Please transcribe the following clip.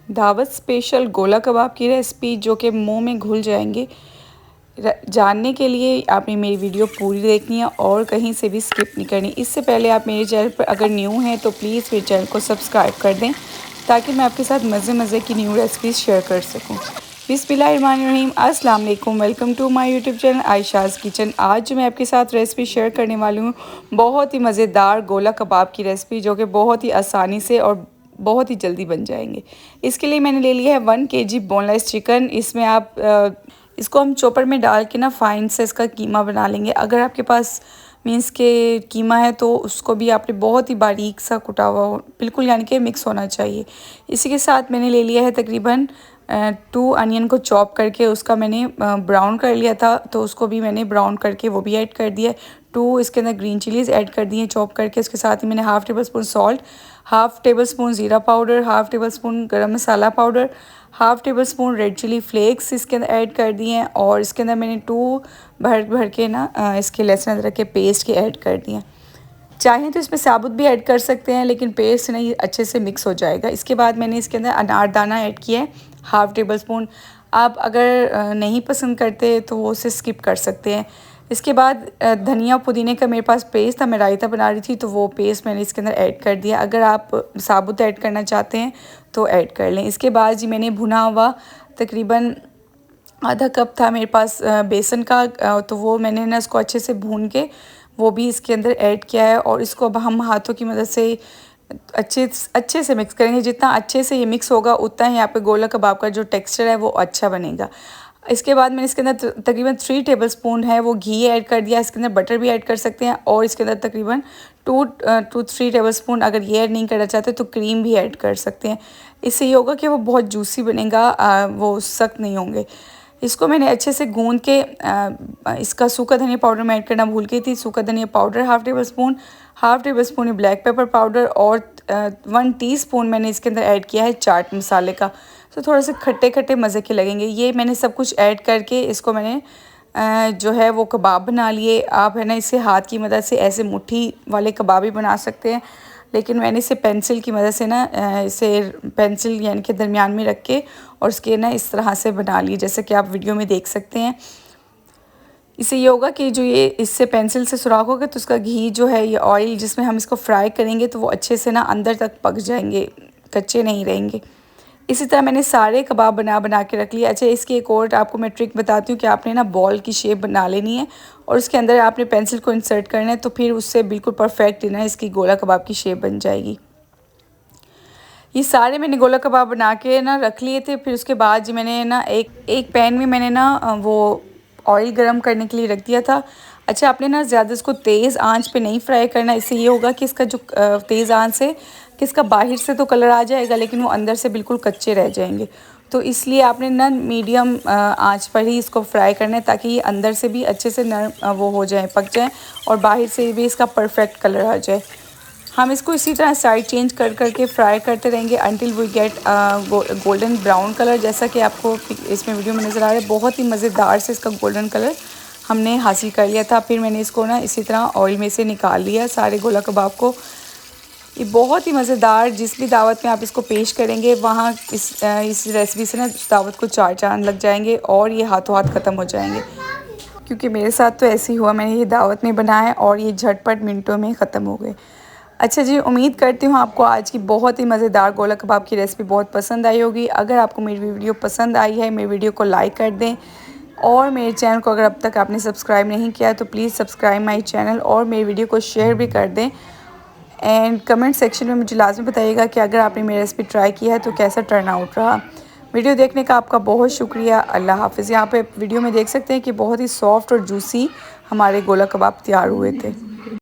दावत स्पेशल गोला कबाब की रेसिपी जो कि मुंह में घुल जाएंगे। जानने के लिए आपने मेरी वीडियो पूरी देखनी है और कहीं से भी स्किप नहीं करनी। इससे पहले आप मेरे चैनल पर अगर न्यू हैं तो प्लीज़ मेरे चैनल को सब्सक्राइब कर दें ताकि मैं आपके साथ मज़े मज़े की न्यू रेसिपीज़ शेयर कर सकूं। बिस्मिल्लाहिर्रहमानिर्रहीम, अस्सलाम वालेकुम, welcome to my YouTube channel Ayesha's kitchen. आज जो मैं आपके साथ रेसिपी शेयर करने वाली हूँ बहुत ही मज़ेदार गोला कबाब की रेसिपी, जो कि बहुत ही आसानी से और बहुत ही जल्दी बन जाएंगे। इसके लिए मैंने ले लिया है 1 kg बोनलेस चिकन। इसमें आप इसको हम चॉपर में डाल के ना फाइन से इसका कीमा बना लेंगे। अगर आपके पास मीन्स के कीमा है तो उसको भी आपने बहुत ही बारीक सा कुटा हुआ बिल्कुल यानी कि मिक्स होना चाहिए। इसी के साथ मैंने ले लिया है तकरीबन 2 अनियन को चॉप करके उसका मैंने ब्राउन कर लिया था, तो उसको भी मैंने ब्राउन करके वो भी ऐड कर दिया। 2 इसके अंदर ग्रीन चिलीज़ ऐड कर दिए चॉप करके। उसके साथ ही मैंने half tablespoon salt, half tablespoon ज़ीरा powder, half tablespoon garam masala powder, half tablespoon red chilli flakes इसके अंदर ऐड कर दिए हैं। और इसके अंदर मैंने 2 भर भर के ना इसके लहसुन अदरक के पेस्ट के ऐड कर दिए। चाहें तो इसमें साबुत भी ऐड कर सकते हैं, लेकिन पेस्ट नहीं अच्छे से मिक्स हो जाएगा। इसके बाद मैंने इसके अंदर अनारदाना ऐड किया है हाफ़ टेबल स्पून। आप अगर नहीं पसंद करते तो वो उसे स्किप कर सकते हैं। इसके बाद धनिया पुदीने का मेरे पास पेस्ट था, मैं रायता बना रही थी तो वो पेस्ट मैंने इसके अंदर ऐड कर दिया। अगर आप साबुत ऐड करना चाहते हैं तो ऐड कर लें। इसके बाद जी मैंने भुना हुआ तकरीबन आधा कप था मेरे पास बेसन का, तो वो मैंने ना इसको अच्छे से भून के वो भी इसके अंदर ऐड किया है। और इसको अब हम हाथों की मदद से अच्छे से मिक्स करेंगे। जितना अच्छे से ये मिक्स होगा उतना ही आपके गोला कबाब का जो टेक्सचर है वो अच्छा बनेगा। इसके बाद मैंने इसके अंदर तकरीबन 3 टेबल स्पून है वो घी ऐड कर दिया। इसके अंदर बटर भी ऐड कर सकते हैं और इसके अंदर तकरीबन 2-3 टेबल स्पून अगर ये ऐड नहीं करना चाहते तो क्रीम भी ऐड कर सकते हैं। इससे ये होगा कि वो बहुत जूसी बनेगा, वो सख्त नहीं होंगे। इसको मैंने अच्छे से गूंद के इसका सूखा धनिया पाउडर मैं ऐड करना भूल गई थी। सूखा धनिया powder half table spoon black pepper powder और 1 टीस्पून मैंने इसके अंदर ऐड किया है चाट मसाले का। तो थोड़े से खट्टे खट्टे मज़े के लगेंगे। ये मैंने सब कुछ ऐड करके इसको मैंने जो है वो कबाब बना लिए। आप है ना इसे हाथ की मदद से ऐसे मुट्ठी वाले कबाब भी बना सकते हैं, लेकिन मैंने इसे पेंसिल की मदद से ना इसे पेंसिल यानी कि दरमियान में रख के और इसके ना इस तरह से बना लिए, जैसे कि आप वीडियो में देख सकते हैं। इससे ये होगा कि जो ये इससे पेंसिल से सुराख होगा तो उसका घी जो है ये ऑयल जिसमें हम इसको फ्राई करेंगे तो वो अच्छे से ना अंदर तक पक जाएंगे, कच्चे नहीं रहेंगे। इसी तरह मैंने सारे कबाब बना के रख लिए। अच्छा, इसकी एक और आपको मैं ट्रिक बताती हूँ कि आपने ना बॉल की शेप बना लेनी है और उसके अंदर आपने पेंसिल को इंसर्ट करना है, तो फिर उससे बिल्कुल परफेक्ट ना इसकी गोला कबाब की शेप बन जाएगी। ये सारे मैंने गोला कबाब बना के ना रख लिए थे। फिर उसके बाद जी मैंने ना एक पैन में मैंने ना वो ऑयल गरम करने के लिए रख दिया था। अच्छा, आपने ना ज़्यादा इसको तेज़ आंच पे नहीं फ्राई करना। इससे ये होगा कि इसका जो तेज़ आंच से कि इसका बाहर से तो कलर आ जाएगा लेकिन वो अंदर से बिल्कुल कच्चे रह जाएंगे। तो इसलिए आपने ना मीडियम आंच पर ही इसको फ्राई करना है ताकि ये अंदर से भी अच्छे से नरम वो हो जाए, पक जाए और बाहर से भी इसका परफेक्ट कलर आ जाए। हम इसको इसी तरह साइड चेंज कर करके फ्राई करते रहेंगे until we get golden brown colour, जैसा कि आपको इसमें वीडियो में नज़र आ रहा है। बहुत ही मज़ेदार से इसका गोल्डन कलर हमने हासिल कर लिया था। फिर मैंने इसको ना इसी तरह ऑयल में से निकाल लिया सारे गोला कबाब को। ये बहुत ही मज़ेदार, जिस भी दावत में आप इसको पेश करेंगे वहाँ इस रेसिपी से ना दावत को 4 चांद लग जाएंगे और ये हाथों हाथ ख़त्म हो जाएंगे, क्योंकि मेरे साथ तो ऐसे ही हुआ। मैंने ये दावत में बनाया और ये झटपट मिनटों में ख़त्म हो गए। अच्छा जी, उम्मीद करती हूँ आपको आज की बहुत ही मज़ेदार गोला कबाब की रेसिपी बहुत पसंद आई होगी। अगर आपको मेरी वीडियो पसंद आई है, मेरी वीडियो को लाइक कर दें और मेरे चैनल को अगर अब तक आपने सब्सक्राइब नहीं किया तो प्लीज़ सब्सक्राइब माई चैनल और मेरी वीडियो को शेयर भी कर दें। एंड कमेंट सेक्शन में मुझे लाजमी बताइएगा कि अगर आपने मेरी रेसिपी ट्राई किया है तो कैसा टर्न आउट रहा। वीडियो देखने का आपका बहुत शुक्रिया। अल्लाह हाफ़िज़। यहाँ पे वीडियो में देख सकते हैं कि बहुत ही सॉफ्ट और जूसी हमारे गोला कबाब तैयार हुए थे।